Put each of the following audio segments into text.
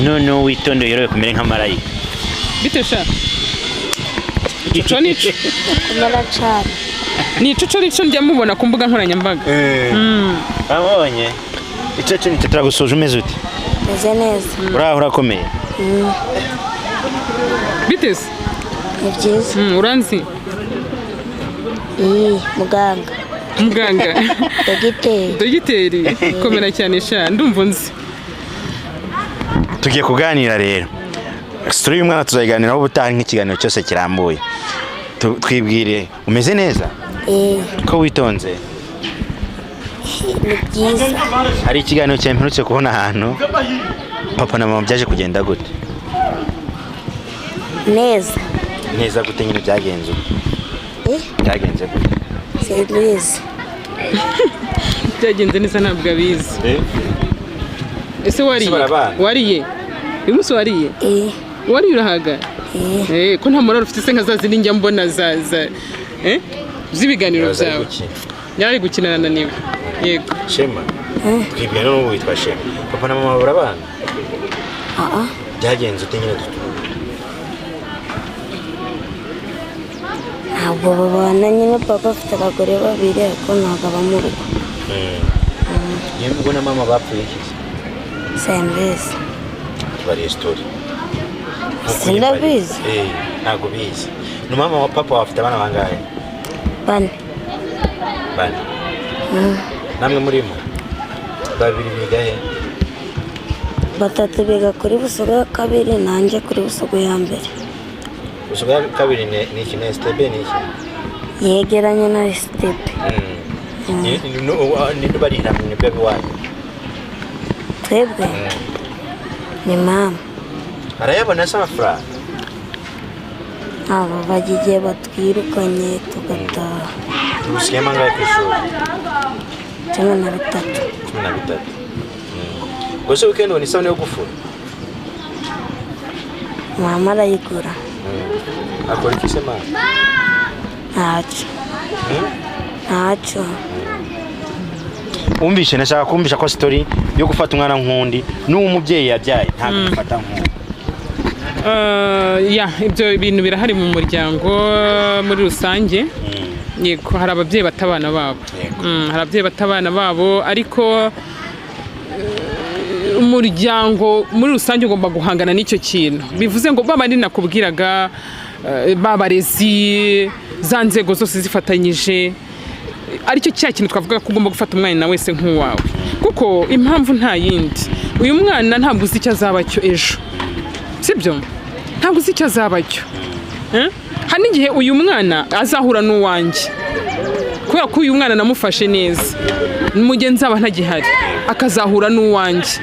none witonde yorowe kumere nka marayika bitesha ico nico kumera cyane ni ico nico njya mubona ku mbuga nkoranyambaga abonye ico nico turagusuje umeze ute meze neza uraho urakomeye bitese ni byiza uranzi muganga dogiteri komera cyane sha ndumva nzi tugiye kuganira rero story y'umwana tuzayiganiraho ubutaha nk'ikiganiro cyose kirambuye twibwire umeze neza ko witonze ni byiza hari ikiganiro cyamperutse kubona ahantu papa na mama byaje kugenda gute neza gute nyine byagenze byagenze gute serious byagenze neza ntabwo abizi ese wariye uyu munsi wariye wariye urahaga ko nta muraro ufite se nka za zindi njya mbona z'ibiganiro byawe yari gukinana na niwe yego Shema twibwira n'ubu witwa Shema papa na mama barabana byagenze ute nyine ntabwo babana nyine papa afite abagore babiri ariko ntabwo aba mu rugo niyo ubwo na mama bapfuye iki sembese bari story sindabizi ntabwo bizi no mama wa papa bafite abana bangahe bane namwe murimo babiri bigahe batatu biga kuri busogo ya kabiri nanjye kuri busogo ya mbere busogo ya kabiri ni iki na STB ni iki yegeranye na STB ni barira mu bebe wanyu twebwe ni mama arayabona se amafaranga abo bagiye batwirukanye tugataha usigaye mangahe ku ishuri 13 gusa weekend ni isabune yo gufura mama arayigura akora iki se mama ntacyo umvishe nashaka kumvisha ko story yo gufata umwana nk'undi n'uwo umubyeyi yabyaye ntabwo gufata nk'undi ibyo bintu birahari mu muryango muri rusange yego hari ababyeyi batabana babo ariko umuryango muri rusange ugomba guhangana n'icyo kintu bivuze ngo baba ari nakubwiraga babarezi za nzego zose zifatanyije aricyo cya kintu twavuga ko ugomba gufata umwana wese nk'uwawe kuko impamvu nta yindi uyu mwana ntabwo uzi icyo azaba cyo ejo sibyo ntabwo uzi icyo azaba cyo hari n'igihe uyu mwana azahura n'uwanjye kubera ko uyu mwana namufashe neza mugenzi aba ntagihari akazahura n'uwanjye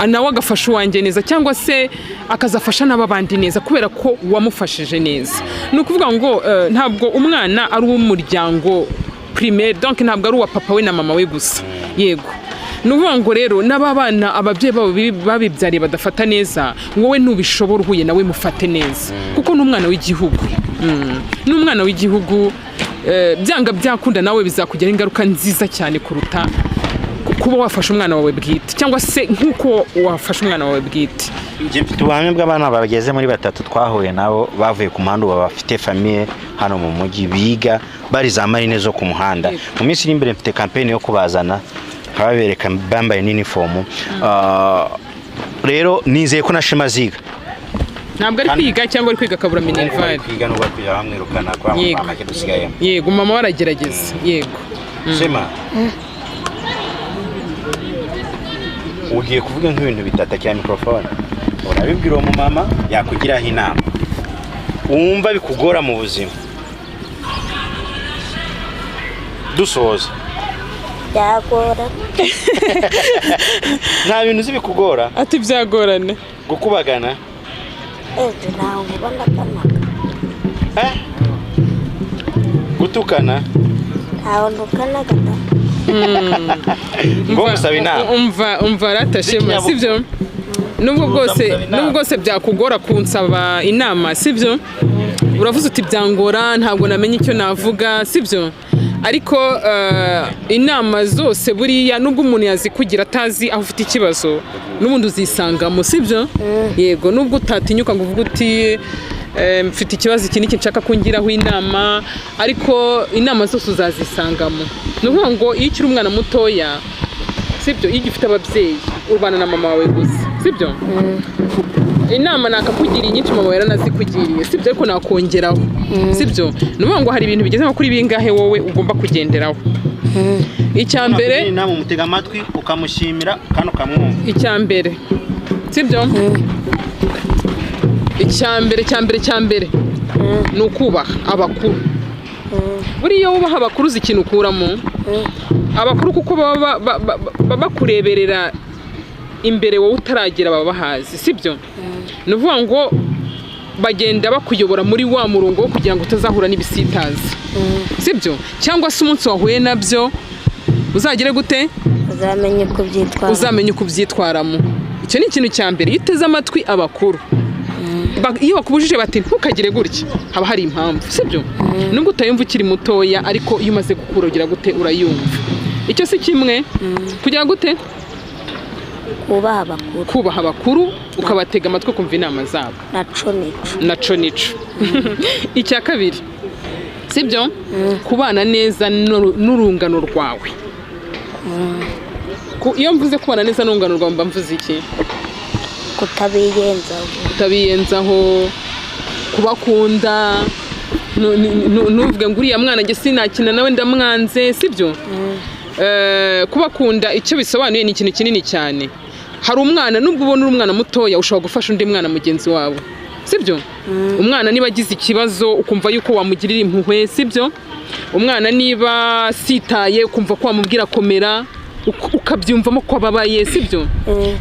nawe agafasha uwanjye neza cyangwa se akazafasha n'abandi neza kubera ko wamufashije neza ni ukuvuga ngo ntabwo umwana ari uw'umuryango primaire donc ntabwo ari uwa papa we na mama we gusa yego nuvuga ngo rero n'ababana ababyeyi babo babibyariye badafata neza wowe ntubishobora uhuye nawe mufate neza kuko n'umwana w'igihugu n'umwana w'igihugu byanga byakunda nawe bizakugiraho ingaruka nziza cyane kuruta kuba wafashe umwana wawe bwite cyangwa se nk'uko wafashe umwana wawe bwite ubuhamya bw'abana bageze muri batatu twahuye nabo bavuye ku muhanda ubu bafite famiye hano mu mujyi biga bari za marine zo ku muhanda mu minsi iri imbere mfite kampeni yo kubazana babereka bambaye n'inifomu rero nizeye ko na Shema ziga ntabwo ari kwiga cyangwa ari kwiga akabura minerval kwiga n'ubwo kwiga bamwirukana kwa mama ke dusigayemo yego mama waragerageza yego Shema ugiye kuvuga nk'ibintu bitata cya microphone urabibwira uwo mama yakugiraho inama wumva bikugora mu buzima dusoza byagora nta bintu uzi bikugora ati byagorane gukubagana ntawe ubona gutukana ntawe ndukana gata ngo musaba inama umva ratashema sibyo nubwo bwose byakugora kunsaba inama sibyo uravuze uti byangora ntabwo namenye icyo navuga sibyo ariko inama zose buriya nubwo umuntu yazikugira atazi aho ufite ikibazo n'ubundi uzisangamo sibyo yego nubwo utatinyuka ngo uvuge uti mfite ikibazo iki niki nshaka kungiraho inama ariko inama zose uzazisangamo ni ukuvuga ngo iyo ukiri umwana mutoya sibyo iyo ugifite ababyeyi ubana na mama wawe gusa sibyo inama nakakugiriye nyinshi mama yaranazikugiriye sibyo ariko nakongeraho sibyo ni ukuvuga ngo hari ibintu bigeze nko kuri bingahe wowe ugomba kugenderaho icya mbere inama umutega amatwi ukamushimira kandi ukamwumva icya mbere sibyo icya mbere ni ukubaha abakuru buriya wubaha abakuru uzi ikintu ukuramo abakuru kuko baba bakureberera imbere wowe utaragera baba bahazi sibyo ni ukuvuga ngo bagenda bakuyobora muri wa murongo wo kugira ngo utazahura n'ibisitazi sibyo cyangwa se umunsi wahuye nabyo uzagere gute uzamenye uko ubyitwaramo icyo ni ikintu cya mbere iyo uteze amatwi abakuru iyo bakubujije bati ntukagire gutya haba hari impamvu sibyo nubwo utayumva ukiri mutoya ariko iyo umaze gukura ugira gute urayumva icyo si kimwe kugira gute kubaha abakuru ukabatega amatwi kumva inama zabo naco nico icya kabiri sibyo kubana neza n'urungano rwawe iyo mvuze kubana neza n'urungano rwawe mba mvuze iki kutabiyenzaho kubakunda nuvuge ngo uriya mwana nge sinakina nawe ndamwanze sibyo kubakunda icyo bisobanuye ni ikintu kinini cyane hari umwana nubwo ubona uri umwana mutoya ushobora gufasha undi mwana mugenzi wawe sibyo umwana niba agize ikibazo ukumva yuko wamugirira impuhwe sibyo umwana niba sitaye ukumva ko wamubwira komera ukabyumvamo ko ababaye sibyo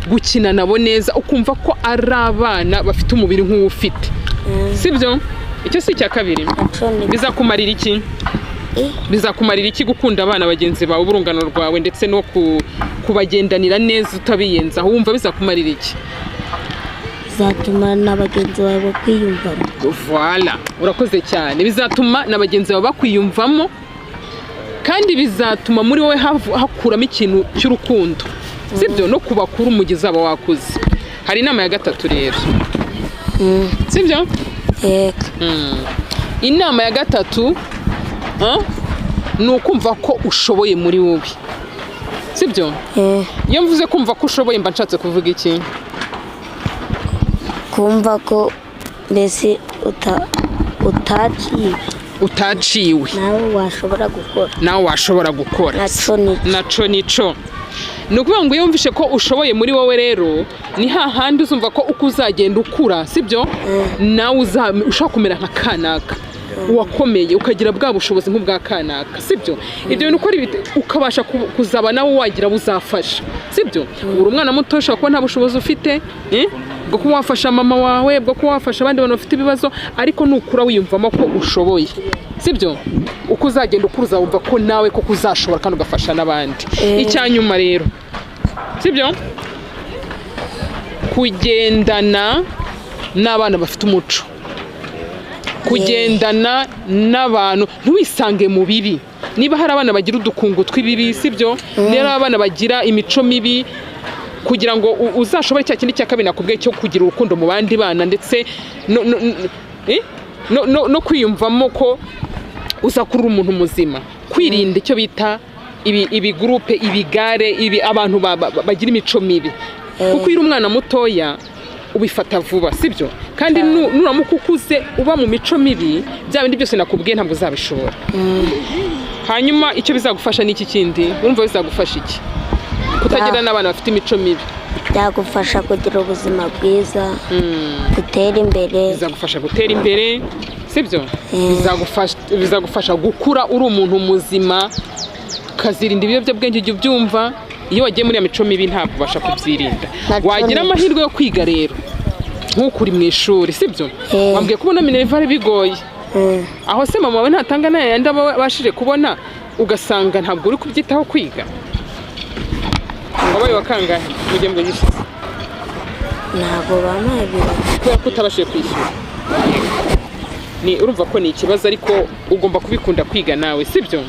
gukina nabo neza ukumva ko ari abana bafite umubiri nk'uwo ufite sibyo icyo si icya kabiri bizakumarira iki bizakumarira iki gukunda abana bagenzi bawe urungano rwawe ndetse no kubagendanira neza utabiyenzaho wumva bizakumarira iki bizatuma na bagenzi bawe bakwiyumvamo voilà urakoze cyane bizatuma na bagenzi bawe bakwiyumvamo kandi bizatuma muri wowe hakuramo ikintu cy'urukundo sibyo no kubakuru umugezi aba wakuze hari inama ya gatatu rero sibyo inama ya gatatu ni ukumva ko ushoboye muri wowe sibyo iyo mvuze kumva ko ushoboye mba nshatse kuvuga iki kumva ko mbese utaciwe nawe washobora gukora naco nico ni ukuvuga ngo iyo wumvishe ko ushoboye muri wowe rero ni hahandi uzumva ko uko uzagenda ukura sibyo nawe ushobora kumera nka kanaka wakomeye ukagira bwa bushobozi nk'ubwa kanaka sibyo ibyo bintu ukora ukabasha kuzaba nawe wagira buzafasha sibyo uri umwana muto ushobora kuba nta bushobozi ufite bwo kuba wafasha mama wawe bwo kuba wafasha abandi bantu bafite ibibazo ariko nukura wiyumvamo ko ushoboye sibyo uko uzagenda ukura uzawumva ko nawe ko uzashobora kandi ugafasha n'abandi icyanyuma rero sibyo kugendana n'abana bafite umuco kugendana n'abantu ntiwisange mu bibi niba hari abana bagira udukungu tw'ibibi sibyo rero abana bagira imico mibi kugira ngo uzashobore cya kindi cya kabiri nakubwiye cyo kugira urukundo mu bandi bana ndetse no kwiyumvamo ko uzakurura umuntu muzima kwirinda icyo bita ibi groupe ibigare abantu bagira imico mibi kuko iyo umwana mutoya ubifata vuba sibyo kandi nuramuka ukuze uba mu mico mibi bya bindi byose nakubwiye ntabwo uzabishobora hanyuma icyo bizagufasha n'iki kindi urumva bizagufasha iki kutagira n'abana bafite imico mibi byagufasha kugira ubuzima bwiza gutera imbere bizagufasha gutera imbere sibyo bizagufasha gukura uri umuntu muzima ukazirinda ibiyobyabwenge ujya ubyumva iyo wagiye muri ya mico mibi ntabwo ubasha kubyirinda wagira amahirwe yo kwiga rero nk'uko uri mu ishuri sibyo wambwiye kubona minerivare bigoye aho se mama we ntatanga nayo yandi abashije kubona ugasanga ntabwo uri kubyitaho kwiga wabaye wakangahe mu gihembwe gishize ntabwo bamaye kubera ko utabashije kwishyura ni urumva ko ni ikibazo ariko ugomba kubikunda kwiga nawe sibyo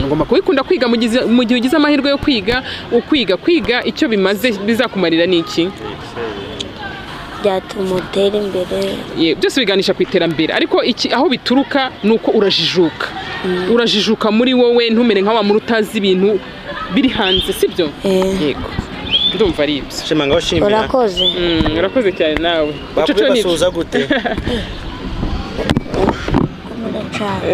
ugomba kubikunda kwiga mu gihe ugize amahirwe yo kwiga kwiga icyo bimaze bizakumarira niki byatuma utera imbere byose biganisha ku iterambere ariko aho bituruka nuko urajijuka muri wowe ntumere nka wa muri utazi ibintu biri hanze sibyo yego ndumva ari ibyo shema ngaho shimira urakoze cyane nawe bavuye basuza gute kumura cyane